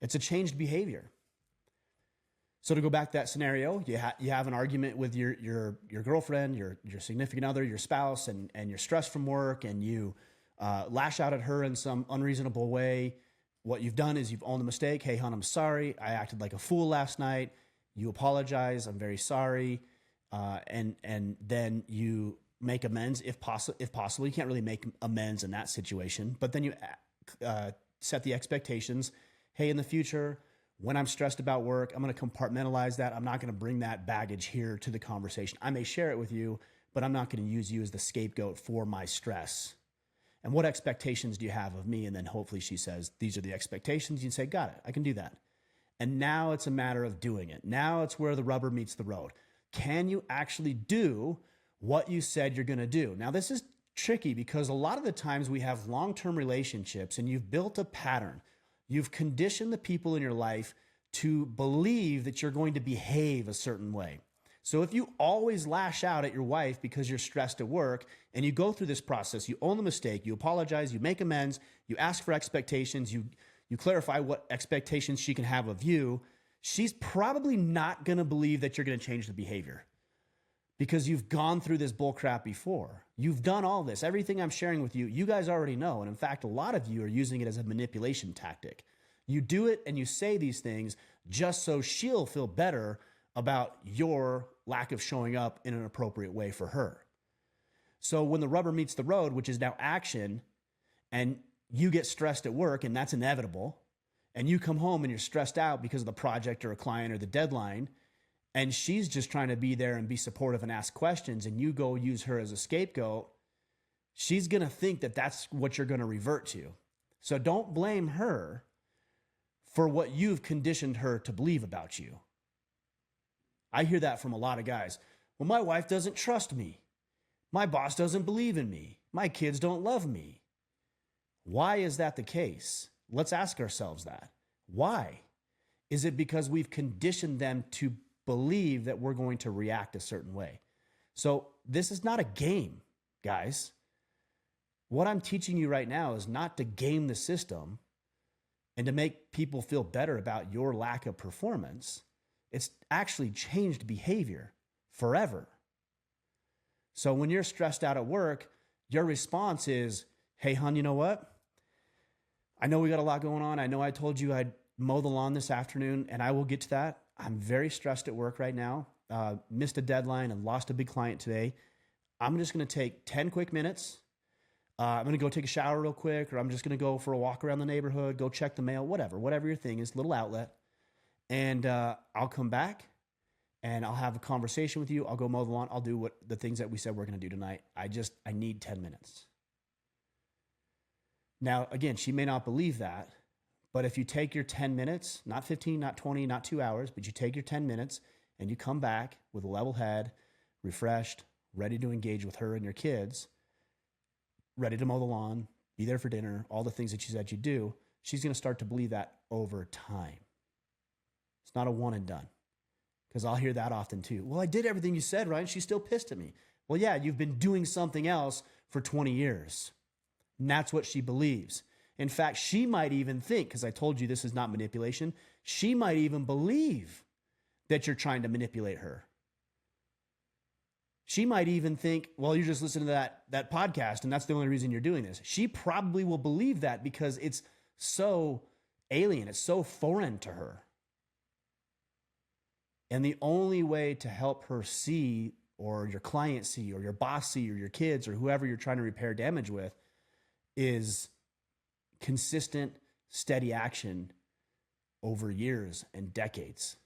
It's a changed behavior. So to go back to that scenario, you have an argument with your girlfriend, your significant other, your spouse, and you're stressed from work, and you lash out at her in some unreasonable way. What you've done is you've owned the mistake. Hey, hon, I'm sorry. I acted like a fool last night. You apologize. I'm very sorry. And then you make amends if possible. You can't really make amends in that situation, but then you set the expectations. Hey, in the future, when I'm stressed about work, I'm going to compartmentalize that. I'm not going to bring that baggage here to the conversation. I may share it with you, but I'm not going to use you as the scapegoat for my stress. And what expectations do you have of me? And then hopefully she says, these are the expectations. You say, got it. I can do that. And now it's a matter of doing it. Now it's where the rubber meets the road. Can you actually do what you said you're going to do? Now, this is tricky because a lot of the times we have long-term relationships and you've built a pattern. You've conditioned the people in your life to believe that you're going to behave a certain way. So if you always lash out at your wife because you're stressed at work and you go through this process, you own the mistake, you apologize, you make amends, you ask for expectations, you clarify what expectations she can have of you, she's probably not going to believe that you're going to change the behavior because you've gone through this bull crap before. You've done all this. Everything I'm sharing with you, you guys already know. And in fact, a lot of you are using it as a manipulation tactic. You do it and you say these things just so she'll feel better about your lack of showing up in an appropriate way for her. So when the rubber meets the road, which is now action, and you get stressed at work, and that's inevitable, and you come home and you're stressed out because of the project or a client or the deadline, and she's just trying to be there and be supportive and ask questions, and you go use her as a scapegoat, she's going to think that that's what you're going to revert to. So don't blame her for what you've conditioned her to believe about you. I hear that from a lot of guys. Well, my wife doesn't trust me. My boss doesn't believe in me. My kids don't love me. Why is that the case? Let's ask ourselves that. Why? Is it because we've conditioned them to believe that we're going to react a certain way? So this is not a game, guys. What I'm teaching you right now is not to game the system and to make people feel better about your lack of performance. It's actually changed behavior forever. So when you're stressed out at work, your response is, hey, hon, you know what? I know we got a lot going on. I know I told you I'd mow the lawn this afternoon, and I will get to that. I'm very stressed at work right now. Missed a deadline and lost a big client today. I'm just going to take 10 quick minutes. I'm going to go take a shower real quick, or I'm just going to go for a walk around the neighborhood, go check the mail, whatever your thing is, little outlet. And I'll come back and I'll have a conversation with you. I'll go mow the lawn. I'll do the things that we said we're going to do tonight. I need 10 minutes. Now, again, she may not believe that, but if you take your 10 minutes, not 15, not 20, not 2 hours, but you take your 10 minutes and you come back with a level head, refreshed, ready to engage with her and your kids, ready to mow the lawn, be there for dinner, all the things that she said you'd do, she's going to start to believe that over time. It's not a one and done, because I'll hear that often too. Well, I did everything you said, right? She's still pissed at me. Well, yeah, you've been doing something else for 20 years. And that's what she believes. In fact, she might even think, because I told you this is not manipulation, she might even believe that you're trying to manipulate her. She might even think, well, you're just listening to that podcast, and that's the only reason you're doing this. She probably will believe that because it's so alien, it's so foreign to her. And the only way to help her see, or your client see, or your boss see, or your kids, or whoever you're trying to repair damage with, is consistent, steady action over years and decades.